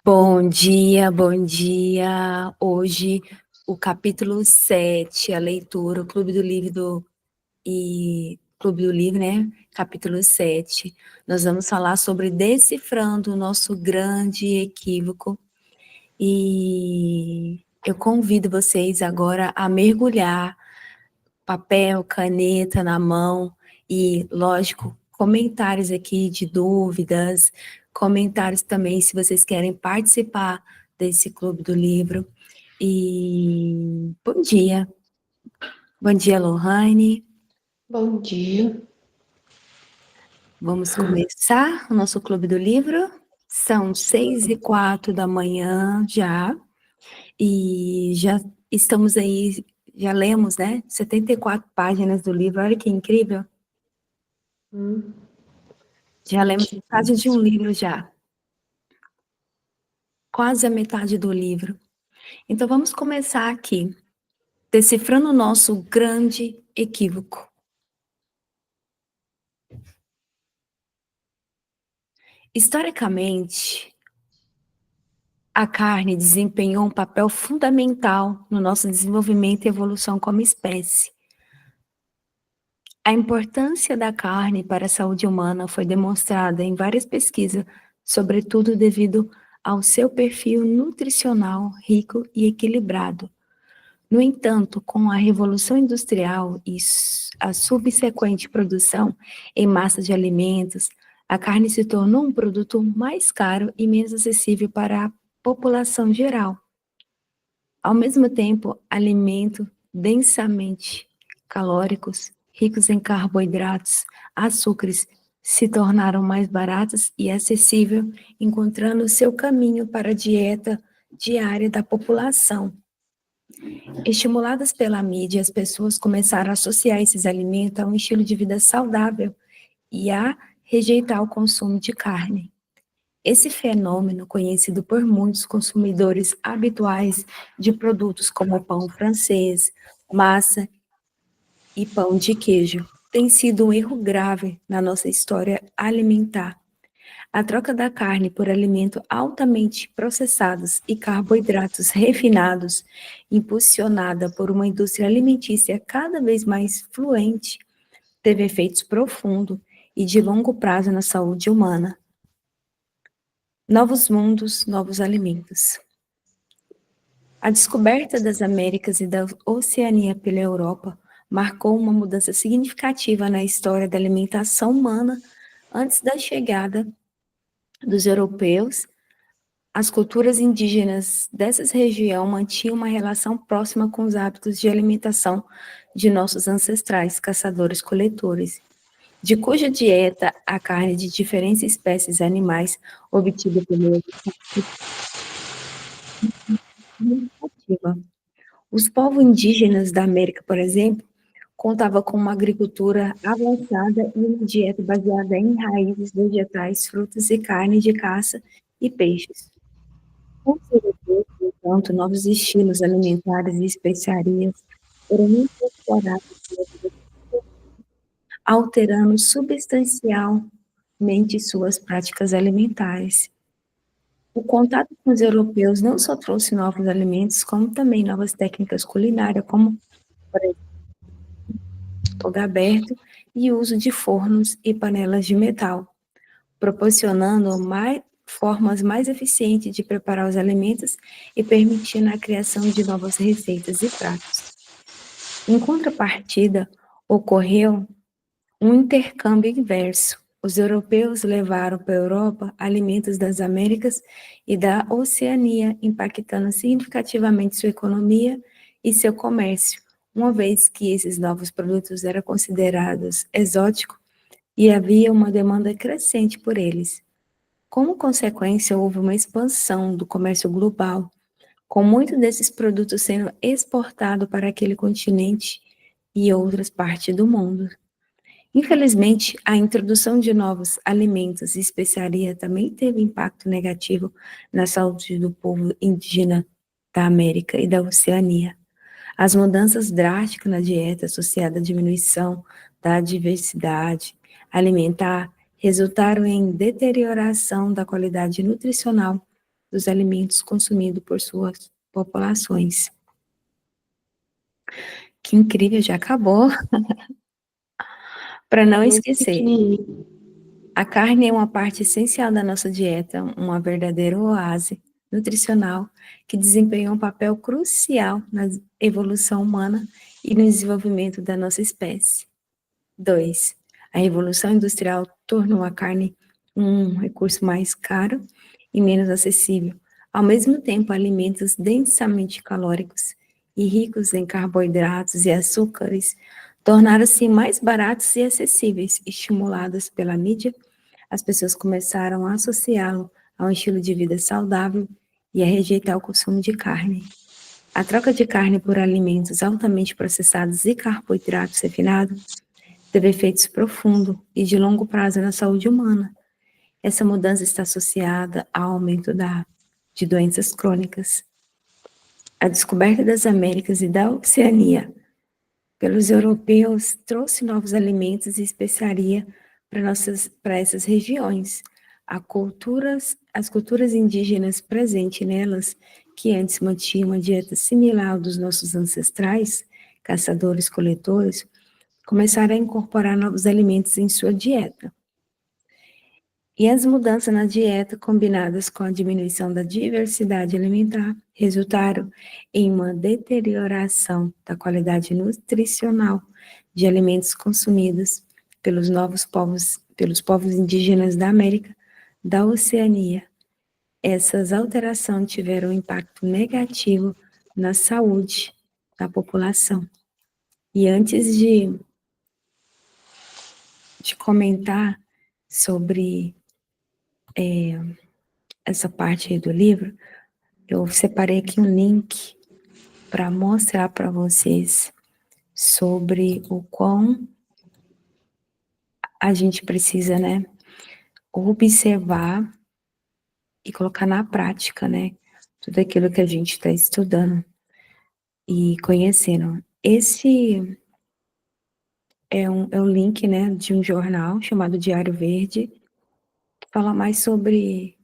Bom dia, bom dia. Hoje, o capítulo 7, a leitura, o Clube do Livro, né? Capítulo 7. Nós vamos falar sobre decifrando o nosso grande equívoco. E eu convido vocês agora a mergulhar, papel, caneta na mão e, lógico, comentários aqui de dúvidas, comentários também se vocês querem participar desse Clube do Livro. E bom dia, Lohane. Bom dia. Vamos começar o nosso Clube do Livro. São 6h04 da manhã já, e já estamos aí, já lemos, né, 74 páginas do livro, olha que incrível. Já lemos metade de um livro já. Quase a metade do livro. Então vamos começar aqui, decifrando o nosso grande equívoco. Historicamente, a carne desempenhou um papel fundamental no nosso desenvolvimento e evolução como espécie. A importância da carne para a saúde humana foi demonstrada em várias pesquisas, sobretudo devido ao seu perfil nutricional rico e equilibrado. No entanto, com a Revolução Industrial e a subsequente produção em massa de alimentos, a carne se tornou um produto mais caro e menos acessível para a população geral. Ao mesmo tempo, alimentos densamente calóricos, ricos em carboidratos, açúcares, se tornaram mais baratos e acessíveis, encontrando seu caminho para a dieta diária da população. Estimuladas pela mídia, as pessoas começaram a associar esses alimentos a um estilo de vida saudável e a rejeitar o consumo de carne. Esse fenômeno, conhecido por muitos consumidores habituais de produtos como pão francês, massa e pão de queijo, tem sido um erro grave na nossa história alimentar. A troca da carne por alimentos altamente processados e carboidratos refinados, impulsionada por uma indústria alimentícia cada vez mais fluente, teve efeitos profundos e de longo prazo na saúde humana. Novos mundos, novos alimentos. A descoberta das Américas e da Oceania pela Europa marcou uma mudança significativa na história da alimentação humana. Antes da chegada dos europeus, as culturas indígenas dessas regiões mantinham uma relação próxima com os hábitos de alimentação de nossos ancestrais, caçadores-coletores, de cuja dieta a carne de diferentes espécies animais obtida pelo ativa. Os povos indígenas da América, por exemplo, contavam com uma agricultura avançada e uma dieta baseada em raízes, vegetais, frutas e carne de caça e peixes. Com os europeus, portanto, novos estilos alimentares e especiarias foram incorporados, alterando substancialmente suas práticas alimentares. O contato com os europeus não só trouxe novos alimentos, como também novas técnicas culinárias, como, por exemplo, fogo aberto e uso de fornos e panelas de metal, proporcionando formas mais eficientes de preparar os alimentos e permitindo a criação de novas receitas e pratos. Em contrapartida, ocorreu um intercâmbio inverso. Os europeus levaram para a Europa alimentos das Américas e da Oceania, impactando significativamente sua economia e seu comércio, uma vez que esses novos produtos eram considerados exóticos e havia uma demanda crescente por eles. Como consequência, houve uma expansão do comércio global, com muitos desses produtos sendo exportados para aquele continente e outras partes do mundo. Infelizmente, a introdução de novos alimentos e especiarias também teve impacto negativo na saúde do povo indígena da América e da Oceania. As mudanças drásticas na dieta associadas à diminuição da diversidade alimentar resultaram em deterioração da qualidade nutricional dos alimentos consumidos por suas populações. Que incrível, já acabou. Para não Muito esquecer, pequenininho. a carne é uma parte essencial da nossa dieta, uma verdadeira oásis nutricional que desempenhou um papel crucial na evolução humana e no desenvolvimento da nossa espécie. 2. A Revolução Industrial tornou a carne um recurso mais caro e menos acessível. Ao mesmo tempo, alimentos densamente calóricos e ricos em carboidratos e açúcares tornaram-se mais baratos e acessíveis. Estimuladas pela mídia, as pessoas começaram a associá-lo a um estilo de vida saudável e a rejeitar o consumo de carne. A troca de carne por alimentos altamente processados e carboidratos refinados teve efeitos profundos e de longo prazo na saúde humana. Essa mudança está associada ao aumento de doenças crônicas. A descoberta das Américas e da Oceania pelos europeus trouxe novos alimentos e especiaria para essas regiões. As culturas indígenas presentes nelas, que antes mantinham uma dieta similar ao dos nossos ancestrais, caçadores-coletores, começaram a incorporar novos alimentos em sua dieta. E as mudanças na dieta, combinadas com a diminuição da diversidade alimentar, resultaram em uma deterioração da qualidade nutricional de alimentos consumidos pelos povos indígenas da América, da Oceania. Essas alterações tiveram um impacto negativo na saúde da população. E antes de comentar sobre essa parte aí do livro, eu separei aqui um link para mostrar para vocês sobre o quão a gente precisa, né, observar e colocar na prática, né, tudo aquilo que a gente está estudando e conhecendo. Esse é um link, né, de um jornal chamado Diário Verde, que fala mais sobre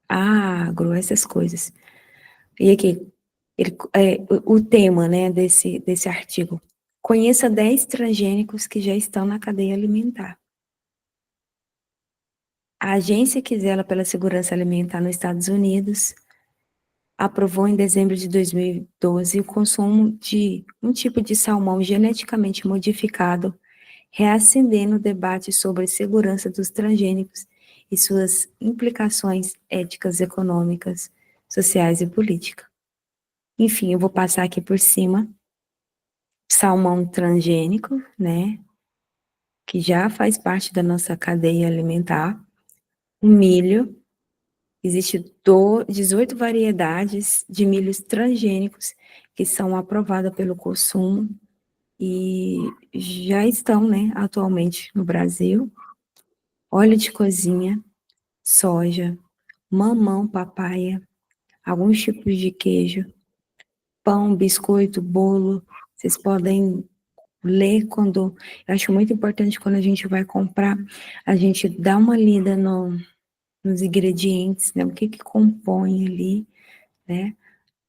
agro, essas coisas. E aqui, o tema, né, desse artigo: conheça 10 transgênicos que já estão na cadeia alimentar. A agência que zela pela segurança alimentar nos Estados Unidos aprovou em dezembro de 2012 o consumo de um tipo de salmão geneticamente modificado, reacendendo o debate sobre a segurança dos transgênicos e suas implicações éticas, econômicas, sociais e políticas. Enfim, eu vou passar aqui por cima. Salmão transgênico, né, que já faz parte da nossa cadeia alimentar. O milho, existe 18 variedades de milhos transgênicos que são aprovadas pelo consumo e já estão, né, atualmente no Brasil. Óleo de cozinha, soja, mamão, papaya, alguns tipos de queijo, pão, biscoito, bolo. Vocês podem ler quando... Eu acho muito importante quando a gente vai comprar, a gente dá uma lida nos ingredientes, né? O que compõe ali, né?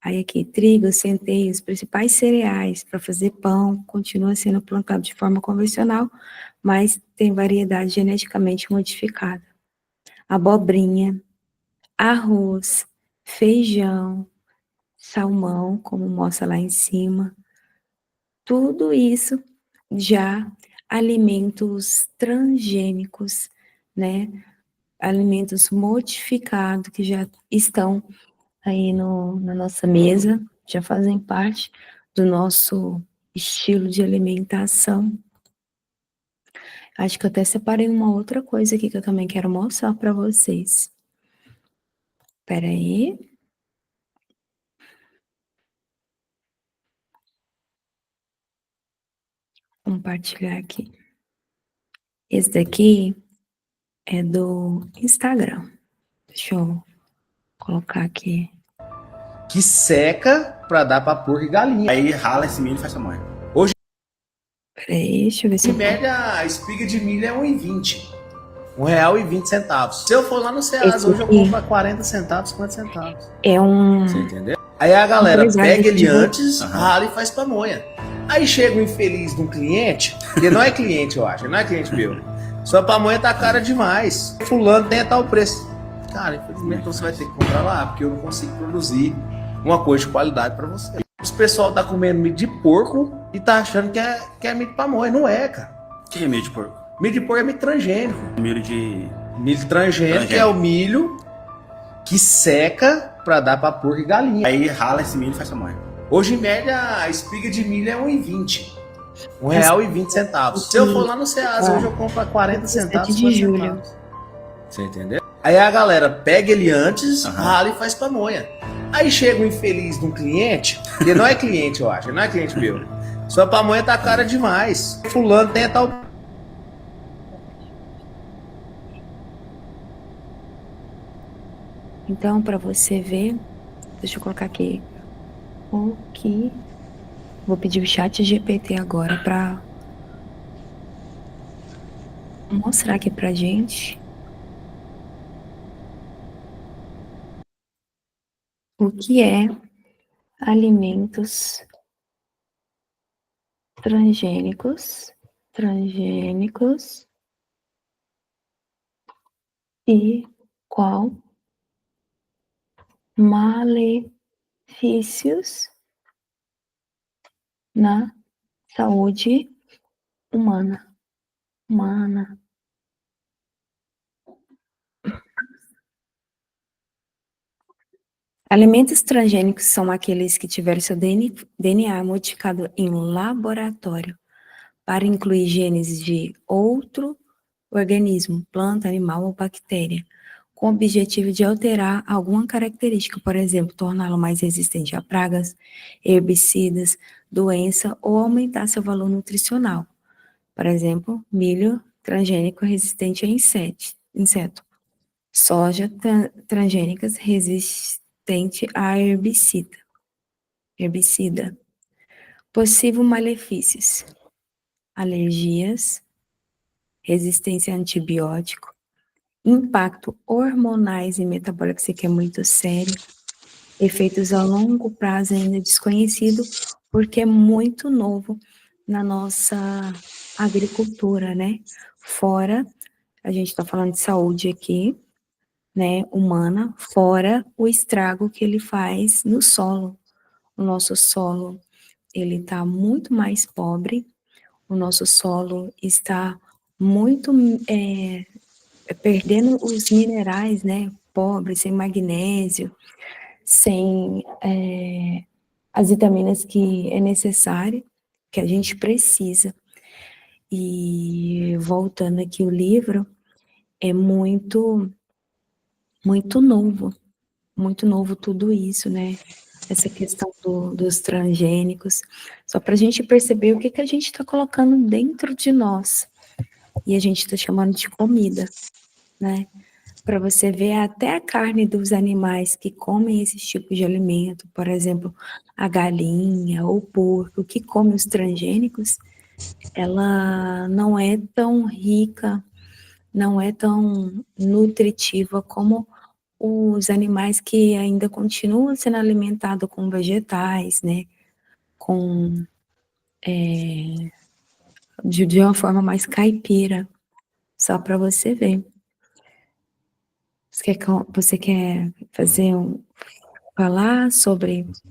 Aí aqui, trigo, centeio, os principais cereais para fazer pão, continua sendo plantado de forma convencional, mas tem variedade geneticamente modificada. Abobrinha, arroz, feijão, salmão, como mostra lá em cima, tudo isso já alimentos transgênicos, né? Alimentos modificados que já estão aí na nossa mesa, já fazem parte do nosso estilo de alimentação. Acho que eu até separei uma outra coisa aqui que eu também quero mostrar para vocês. Espera aí. Compartilhar aqui. Esse daqui é do Instagram. Deixa eu colocar aqui. Que seca pra dar pra porco e galinha. Aí rala esse milho e faz tamanho. Hoje, Peraí, deixa eu ver se em eu... média, a espiga de milho é 1,20. R$ 1,20. Se eu for lá no Ceasa, Esse hoje eu aqui compro a 40 centavos, 50 centavos. é Você entendeu? Aí a galera empresário pega daqui ele de Goiás. antes, rala e faz pamonha. Aí chega o infeliz de um cliente, que não é cliente, eu acho, não é cliente meu. Sua pamonha tá cara demais. Fulano tem a tal preço. Cara, infelizmente você vai ter que comprar lá, porque eu não consigo produzir uma coisa de qualidade pra você. Os pessoal tá comendo milho de porco e tá achando que é milho de pamonha. Não é, cara. O que é milho de porco? Milho de porco é milho transgênico. Milho de... Milho transgênico é o milho que seca pra dar pra porco e galinha. Aí rala esse milho e faz pamonha. Hoje, em média, a espiga de milho é R$ 1,20. R$ 1,20. Se eu for lá no Ceasa, hoje eu compro a 40 centavos, 7 de 50 julho. centavos. Você entendeu? Aí a galera pega ele antes, rala e faz pamonha. Aí chega o infeliz de um cliente, que não é cliente, eu acho, não é cliente meu. Sua pamonha tá cara demais. Fulano tem a tal... Então, para você ver, deixa eu colocar aqui o que... Vou pedir o chat GPT agora para mostrar aqui pra gente o que é alimentos transgênicos e qual malefícios na saúde humana. Alimentos transgênicos são aqueles que tiveram seu DNA modificado em laboratório para incluir genes de outro organismo, planta, animal ou bactéria, com o objetivo de alterar alguma característica, por exemplo, torná-lo mais resistente a pragas, herbicidas, doença ou aumentar seu valor nutricional. Por exemplo, milho transgênico resistente a inseto. Soja transgênicas resistente a herbicida. Possível malefícios: alergias, resistência a antibiótico, impacto hormonais e metabólico, isso aqui é muito sério, efeitos a longo prazo ainda desconhecido, porque é muito novo na nossa agricultura, né? Fora, a gente está falando de saúde aqui, né, humana, fora o estrago que ele faz no solo. O nosso solo, ele está muito mais pobre, o nosso solo está muito perdendo os minerais, né, pobre, sem magnésio, sem as vitaminas que é necessário, que a gente precisa. E voltando aqui o livro, é muito novo tudo isso, né? Essa questão dos transgênicos, só para a gente perceber o que a gente está colocando dentro de nós. E a gente está chamando de comida, né? Para você ver até a carne dos animais que comem esses tipos de alimento, por exemplo, a galinha ou o porco, que come os transgênicos, ela não é tão rica, não é tão nutritiva como os animais que ainda continuam sendo alimentados com vegetais, né? Com, de uma forma mais caipira, só para você ver. Você quer falar sobre isso?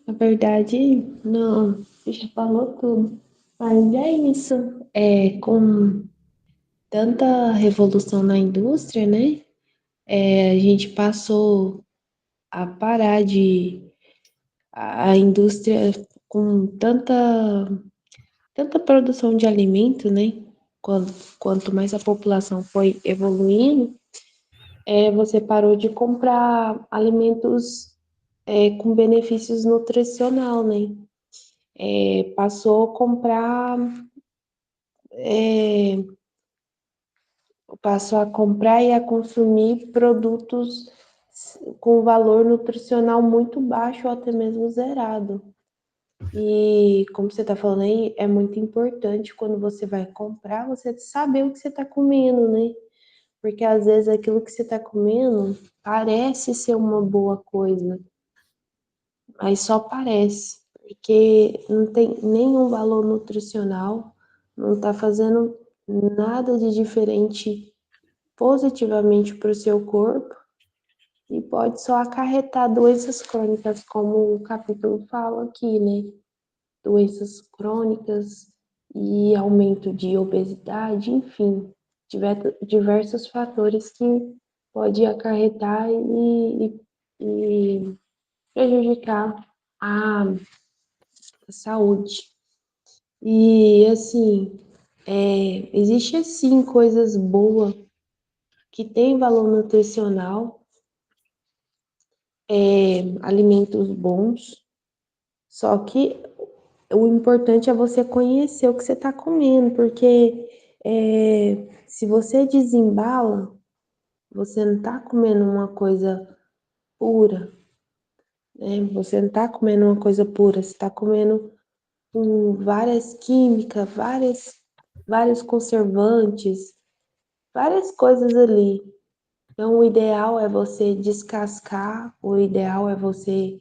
Na verdade, não, você já falou tudo. Mas é isso. Com tanta revolução na indústria, né? A gente passou a parar de... A indústria com tanta produção de alimento, né? Quanto mais a população foi evoluindo, você parou de comprar alimentos com benefícios nutricional, né? Passou a é, comprar e a consumir produtos com valor nutricional muito baixo ou até mesmo zerado. E como você está falando aí, é muito importante quando você vai comprar, você saber o que você está comendo, né? Porque às vezes aquilo que você está comendo parece ser uma boa coisa, mas só parece, porque não tem nenhum valor nutricional, não está fazendo nada de diferente positivamente para o seu corpo e pode só acarretar doenças crônicas, como o capítulo fala aqui, né? Doenças crônicas e aumento de obesidade, enfim, diversos fatores que pode acarretar e prejudicar a saúde. E assim, existe assim coisas boas que têm valor nutricional, alimentos bons, só que o importante é você conhecer o que você está comendo, porque se você desembala, você não está comendo uma coisa pura, né? Você não está comendo uma coisa pura, você está comendo com várias químicas, vários conservantes, várias coisas ali. Então, o ideal é você descascar, o ideal é você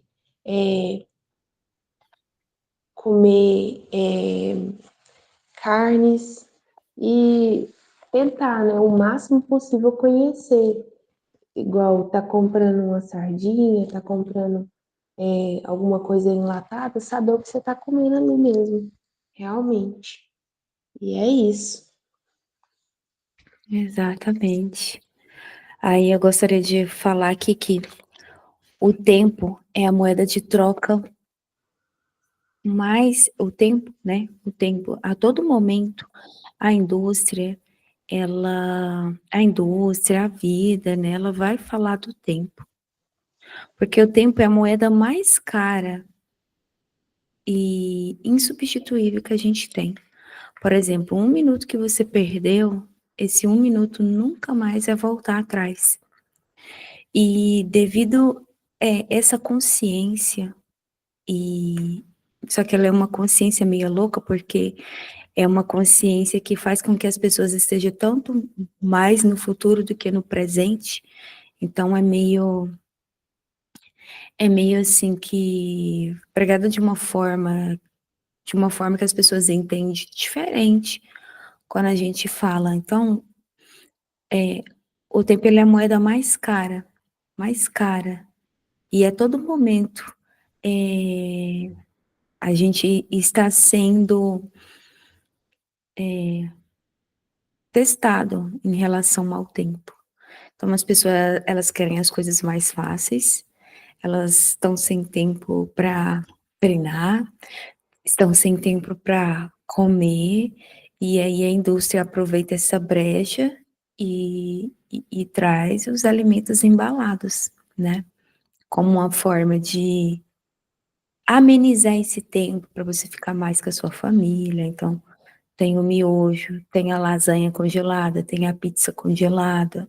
comer carnes e tentar, né, o máximo possível conhecer. Igual tá comprando uma sardinha, tá comprando alguma coisa enlatada, saber o que você tá comendo ali mesmo, realmente. E é isso. Exatamente. Aí eu gostaria de falar aqui que o tempo é a moeda de troca, mas o tempo, né? O tempo, a todo momento, a indústria, a vida, né? Ela vai falar do tempo, porque o tempo é a moeda mais cara e insubstituível que a gente tem. Por exemplo, 1 minuto que você perdeu, esse 1 minuto nunca mais vai voltar atrás. E devido essa consciência, e só que ela é uma consciência meio louca, porque é uma consciência que faz com que as pessoas estejam tanto mais no futuro do que no presente. Então é meio assim que pregada de uma forma que as pessoas entendem diferente quando a gente fala. Então, o tempo ele é a moeda mais cara. E a todo momento a gente está sendo testado em relação ao tempo. Então, as pessoas, elas querem as coisas mais fáceis, elas estão sem tempo para treinar, estão sem tempo para comer, e aí a indústria aproveita essa brecha e traz os alimentos embalados, né? Como uma forma de amenizar esse tempo para você ficar mais com a sua família. Então, tem o miojo, tem a lasanha congelada, tem a pizza congelada,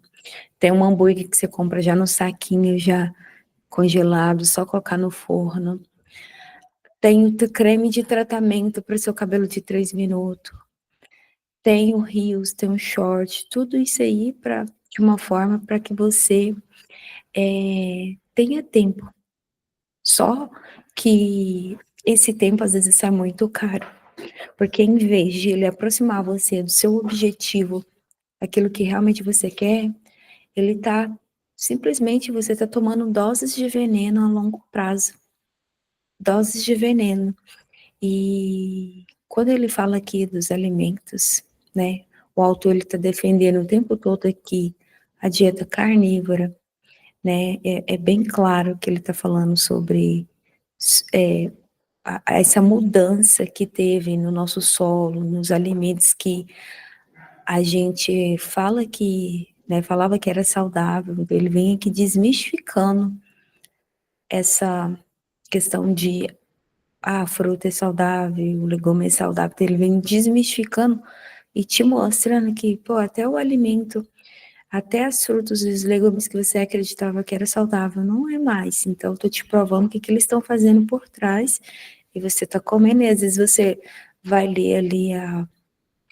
tem um hambúrguer que você compra já no saquinho, já congelado, só colocar no forno. Tem o creme de tratamento para o seu cabelo de 3 minutos. Tem o Reels, tem o Short, tudo isso aí de uma forma para que você tenha tempo. Só que esse tempo às vezes sai muito caro, porque em vez de ele aproximar você do seu objetivo, aquilo que realmente você quer, ele tá simplesmente você está tomando doses de veneno a longo prazo, doses de veneno. E quando ele fala aqui dos alimentos, né, o autor ele está defendendo o tempo todo aqui a dieta carnívora, né, é bem claro que ele está falando sobre essa mudança que teve no nosso solo, nos alimentos que a gente falava que era saudável, ele vem aqui desmistificando essa questão de a fruta é saudável, o legume é saudável, ele vem desmistificando e te mostrando que, pô, até o alimento, até as frutas e os legumes que você acreditava que era saudável, não é mais. Então, eu tô te provando o que eles estão fazendo por trás e você tá comendo, e às vezes você vai ler ali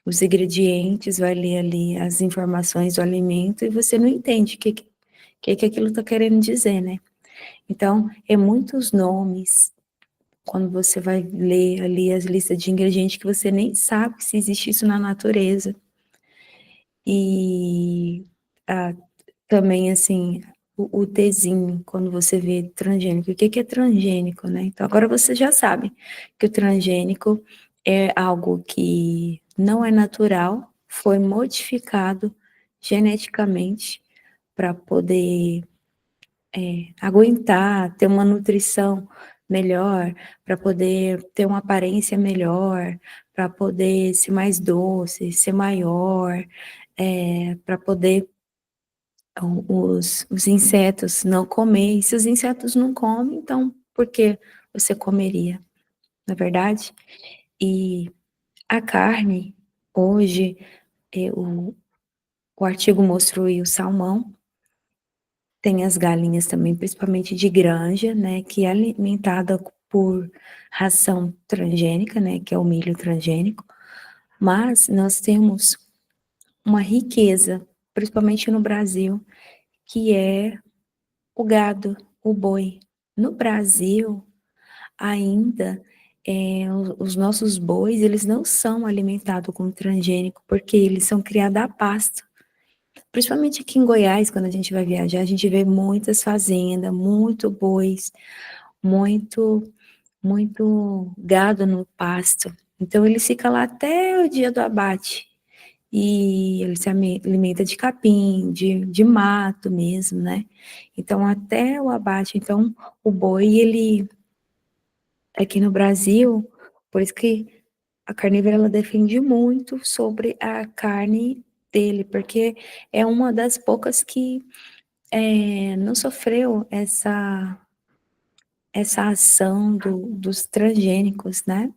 os ingredientes, vai ler ali as informações do alimento e você não entende o que aquilo está querendo dizer, né? Então, é muitos nomes, quando você vai ler ali as listas de ingredientes que você nem sabe se existe isso na natureza. E também, assim, o Tzinho, quando você vê transgênico, o que é transgênico, né? Então, agora você já sabe que o transgênico é algo que não é natural, foi modificado geneticamente para poder aguentar, ter uma nutrição melhor, para poder ter uma aparência melhor, para poder ser mais doce, ser maior, para poder os insetos não comer. E se os insetos não comem, então por que você comeria? Não é verdade? E a carne, hoje, o artigo mostrou aí o salmão, tem as galinhas também, principalmente de granja, né, que é alimentada por ração transgênica, né, que é o milho transgênico, mas nós temos uma riqueza, principalmente no Brasil, que é o gado, o boi. No Brasil, ainda, os nossos bois, eles não são alimentados com transgênico, porque eles são criados a pasto. Principalmente aqui em Goiás, quando a gente vai viajar, a gente vê muitas fazendas, muito bois, muito, muito gado no pasto. Então, ele fica lá até o dia do abate. E ele se alimenta de capim, de mato mesmo, né? Então, até o abate. Então, o boi, ele, aqui no Brasil, por isso que a carnívora, ela defende muito sobre a carne dele, porque é uma das poucas que não sofreu essa ação dos transgênicos, né?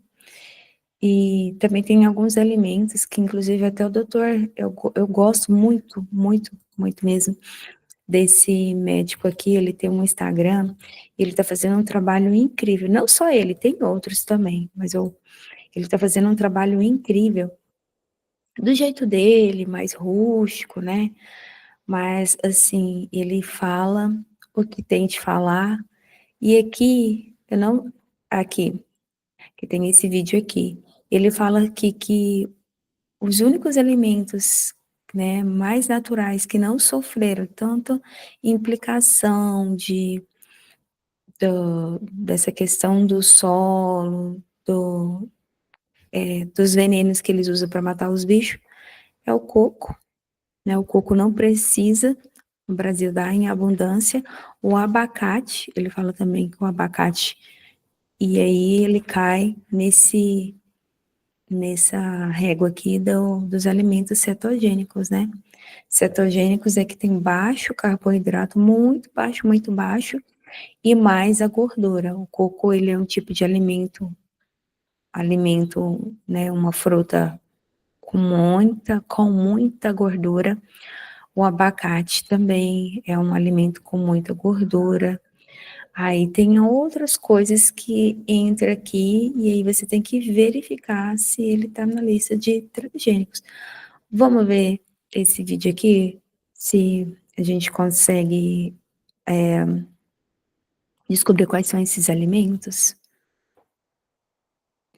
E também tem alguns alimentos que, inclusive, até o doutor, eu gosto muito, muito, muito mesmo desse médico aqui, ele tem um Instagram, e ele tá fazendo um trabalho incrível, não só ele, tem outros também, mas ele tá fazendo um trabalho incrível, do jeito dele, mais rústico, né? Mas, assim, ele fala o que tem de falar, e aqui, aqui, que tem esse vídeo aqui, ele fala aqui que os únicos alimentos, né, mais naturais, que não sofreram tanto implicação dessa questão do solo, dos venenos que eles usam para matar os bichos, é o coco, né? O coco não precisa, no Brasil dá em abundância. O abacate, ele fala também que o abacate, e aí ele cai nessa régua aqui dos alimentos cetogênicos, né? Cetogênicos é que tem baixo carboidrato, muito baixo, e mais a gordura. O coco, ele é um tipo de alimento, né, uma fruta com muita gordura. O abacate também é um alimento com muita gordura. Aí tem outras coisas que entram aqui e aí você tem que verificar se ele está na lista de transgênicos. Vamos ver esse vídeo aqui, se a gente consegue descobrir quais são esses alimentos.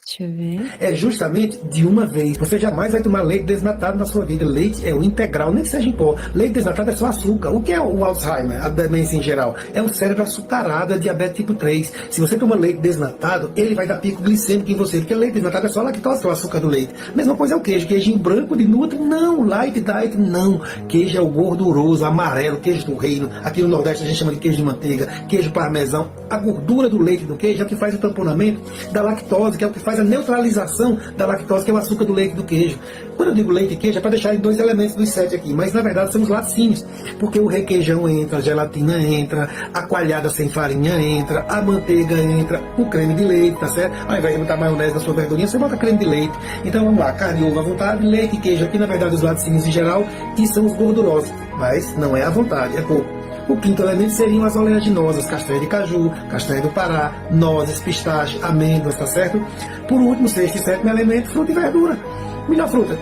Deixa eu ver. É justamente de uma vez. Você jamais vai tomar leite desnatado na sua vida. Leite é o integral, nem que seja em pó. Leite desnatado é só açúcar. O que é o Alzheimer, a demência em geral? É um cérebro açucarado, a diabetes tipo 3. Se você toma leite desnatado, ele vai dar pico glicêmico em você, porque leite desnatado é só lactose, que é o açúcar do leite. Mesma coisa é o queijo. Queijinho branco de Nutri, não. Light diet, não. Queijo é o gorduroso, amarelo, queijo do reino. Aqui no Nordeste a gente chama de queijo de manteiga, queijo parmesão. A gordura do leite do queijo é o que faz o tamponamento da lactose, que é o que faz a neutralização da lactose, que é o açúcar do leite do queijo. Quando eu digo leite e queijo, é para deixar em 2 elementos dos 7 aqui, mas na verdade são os laticínios, porque o requeijão entra, a gelatina entra, a coalhada sem farinha entra, a manteiga entra, o creme de leite, tá certo? Ao invés de botar maionese na sua verdurinha, você bota creme de leite. Então vamos lá, carne e ovo à vontade, leite e queijo aqui, na verdade os laticínios em geral, e são os gordurosos, mas não é à vontade, é pouco. O quinto elemento seriam as oleaginosas, castanha de caju, castanha do Pará, nozes, pistache, amêndoas, tá certo? Por último, sexto e sétimo elemento, fruta e verdura. Melhor fruta,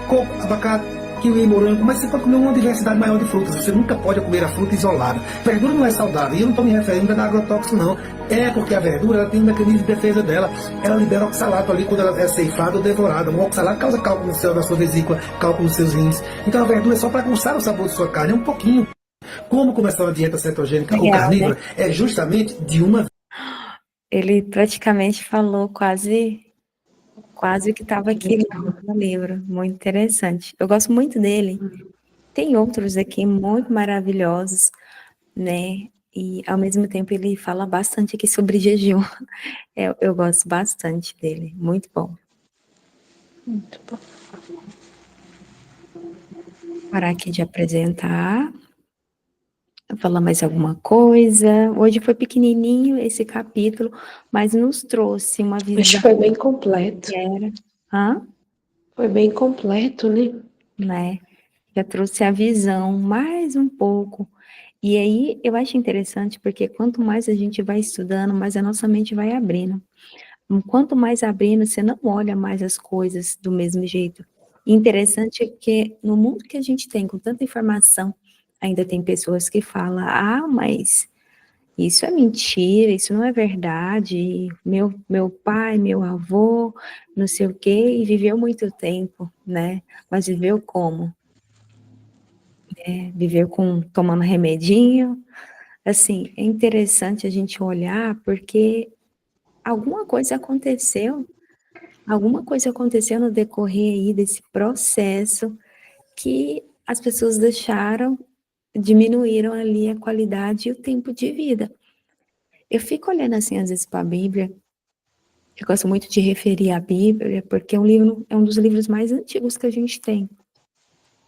coco, abacate, kiwi, morango, mas você pode comer uma diversidade maior de frutas. Você nunca pode comer a fruta isolada. Verdura não é saudável, e eu não estou me referindo a agrotóxico, não. É porque a verdura ela tem um mecanismo de defesa dela. Ela libera oxalato ali quando ela é ceifada ou devorada. O oxalato causa cálculo no céu da sua vesícula, cálculo nos seus rins. Então a verdura é só para aguçar o sabor de sua carne, é um pouquinho. Como começar uma dieta cetogênica ou Legal, carnívora? né? É justamente de uma. Ele praticamente falou quase o que estava aqui no livro. Muito interessante. Eu gosto muito dele. Tem outros aqui muito maravilhosos, né? E ao mesmo tempo ele fala bastante aqui sobre jejum. Eu gosto bastante dele. Muito bom. Muito bom. Parar aqui de apresentar. Falar mais alguma coisa. Hoje foi pequenininho esse capítulo, mas nos trouxe uma Acho que visão foi bem completo. que era, hã? Foi bem completo, Né? Já trouxe a visão mais um pouco. E aí eu acho interessante porque quanto mais a gente vai estudando, mais a nossa mente vai abrindo. Quanto mais abrindo, você não olha mais as coisas do mesmo jeito. E interessante é que no mundo que a gente tem, com tanta informação, ainda tem pessoas que falam, mas isso é mentira, isso não é verdade. Meu pai, meu avô, não sei o quê, e viveu muito tempo, né? Mas viveu como? Viveu tomando remedinho. Assim, é interessante a gente olhar porque alguma coisa aconteceu no decorrer aí desse processo que as pessoas diminuíram ali a qualidade e o tempo de vida. Eu fico olhando assim, às vezes, para a Bíblia. Eu gosto muito de referir a Bíblia, porque é um dos livros mais antigos que a gente tem,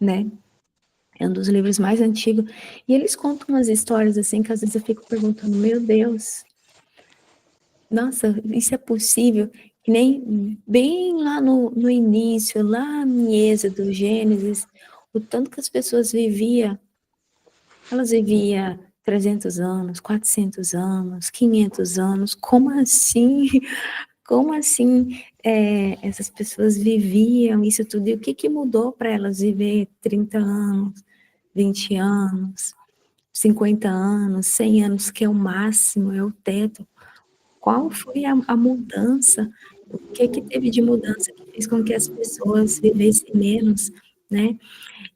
né? É um dos livros mais antigos. E eles contam umas histórias assim que às vezes eu fico perguntando, meu Deus, nossa, isso é possível? Que nem bem lá no início, lá em Êxodo, Gênesis, o tanto que as pessoas viviam, elas viviam 300 anos, 400 anos, 500 anos, como assim? Como assim essas pessoas viviam isso tudo? E o que, que mudou para elas viver 30 anos, 20 anos, 50 anos, 100 anos, que é o máximo, é o teto? Qual foi a mudança? O que, que teve de mudança que fez com que as pessoas vivessem menos, né?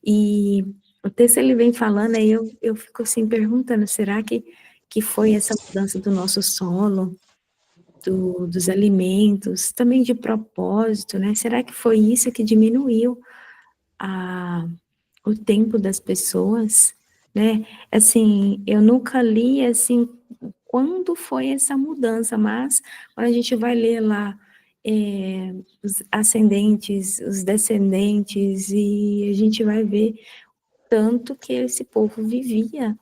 E o texto ele vem falando, aí eu fico assim perguntando, será que foi essa mudança do nosso solo? Dos alimentos, também de propósito, né? Será que foi isso que diminuiu o tempo das pessoas, né? Assim, eu nunca li, assim, quando foi essa mudança, mas quando a gente vai ler lá os ascendentes, os descendentes, e a gente vai ver tanto que esse povo vivia,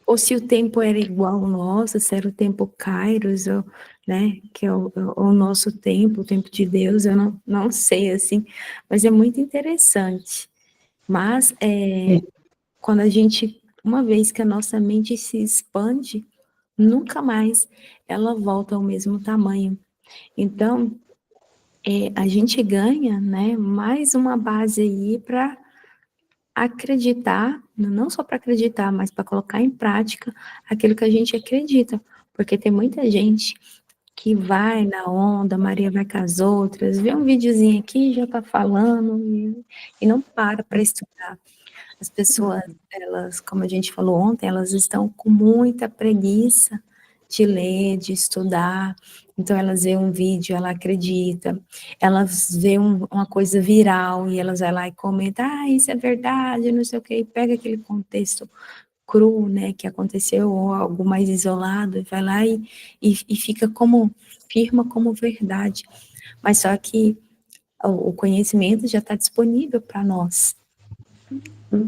ou se o tempo era igual ao nosso, se era o tempo Kairos, ou, né, que é o nosso tempo, o tempo de Deus, eu não sei, assim, mas é muito interessante. Mas, quando a gente, uma vez que a nossa mente se expande, nunca mais ela volta ao mesmo tamanho. Então, a gente ganha, né, mais uma base aí para acreditar, não só para acreditar, mas para colocar em prática aquilo que a gente acredita, porque tem muita gente que vai na onda, Maria vai com as outras, vê um videozinho aqui e já está falando e não para estudar. As pessoas, elas, como a gente falou ontem, elas estão com muita preguiça de ler, de estudar. Então, elas vê um vídeo, ela acredita. Elas vê uma coisa viral e elas vai lá e comentam, isso é verdade, não sei o quê. E pega aquele contexto cru, né, que aconteceu, ou algo mais isolado, e vai lá e fica firma como verdade. Mas só que o conhecimento já está disponível para nós. O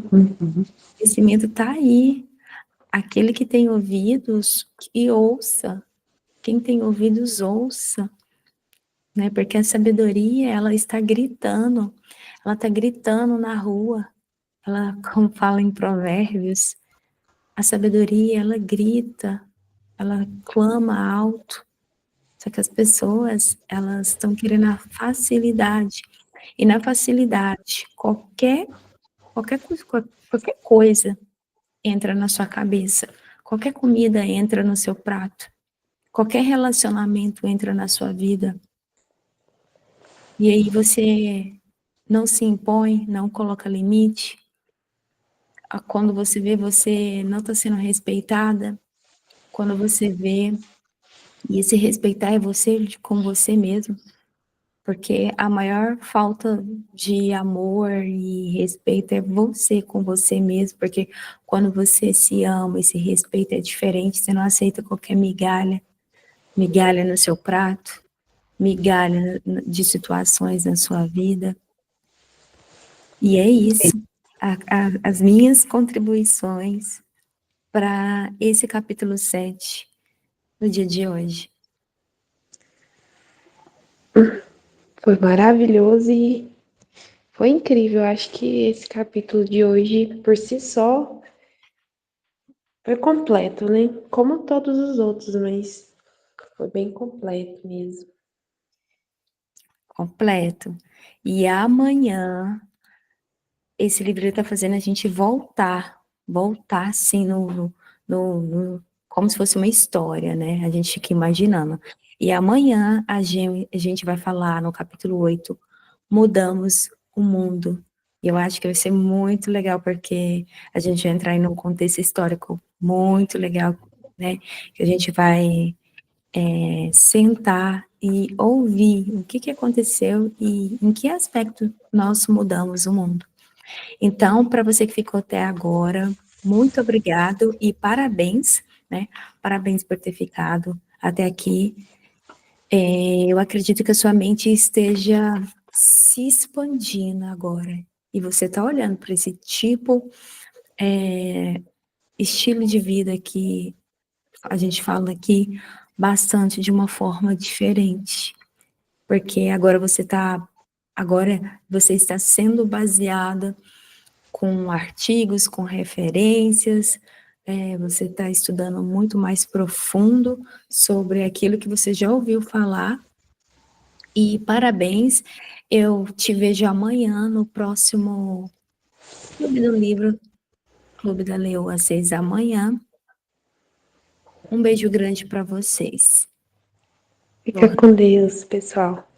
conhecimento está aí. Aquele que tem ouvidos, que ouça. Quem tem ouvidos, ouça. Né? Porque a sabedoria, ela está gritando. Ela está gritando na rua. ela, como fala em Provérbios, a sabedoria, ela grita, ela clama alto. Só que as pessoas, elas estão querendo a facilidade. E na facilidade, qualquer coisa entra na sua cabeça. Qualquer comida entra no seu prato. Qualquer relacionamento entra na sua vida. E aí você não se impõe, não coloca limite. Quando você vê, você não está sendo respeitada. Quando você vê, e esse respeitar é você com você mesmo. Porque a maior falta de amor e respeito é você com você mesmo. Porque quando você se ama e se respeita é diferente. Você não aceita qualquer migalha. Migalha no seu prato. Migalha de situações na sua vida. E é isso. As minhas contribuições para esse capítulo 7 no dia de hoje. Foi maravilhoso e foi incrível. Acho que esse capítulo de hoje, por si só, foi completo, né? Como todos os outros, mas foi bem completo mesmo. Completo. E amanhã, esse livro está fazendo a gente voltar assim como se fosse uma história, né? A gente fica imaginando. E amanhã a gente vai falar no capítulo 8, Mudamos o Mundo. E eu acho que vai ser muito legal, porque a gente vai entrar em um contexto histórico muito legal, né? Que a gente vai sentar e ouvir o que aconteceu e em que aspecto nós mudamos o mundo. Então, para você que ficou até agora, muito obrigado e parabéns, né? Parabéns por ter ficado até aqui. Eu acredito que a sua mente esteja se expandindo agora. E você está olhando para esse estilo de vida que a gente fala aqui bastante de uma forma diferente. Porque agora você está sendo baseada com artigos, com referências, você está estudando muito mais profundo sobre aquilo que você já ouviu falar. E parabéns, eu te vejo amanhã no próximo Clube do Livro, Clube da Leoa, às 6 da manhã. Um beijo grande para vocês. Fica com Deus, pessoal.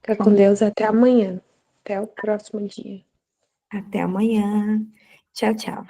Fica com Com- Deus até amanhã. Até o próximo dia. Até amanhã. Tchau, tchau.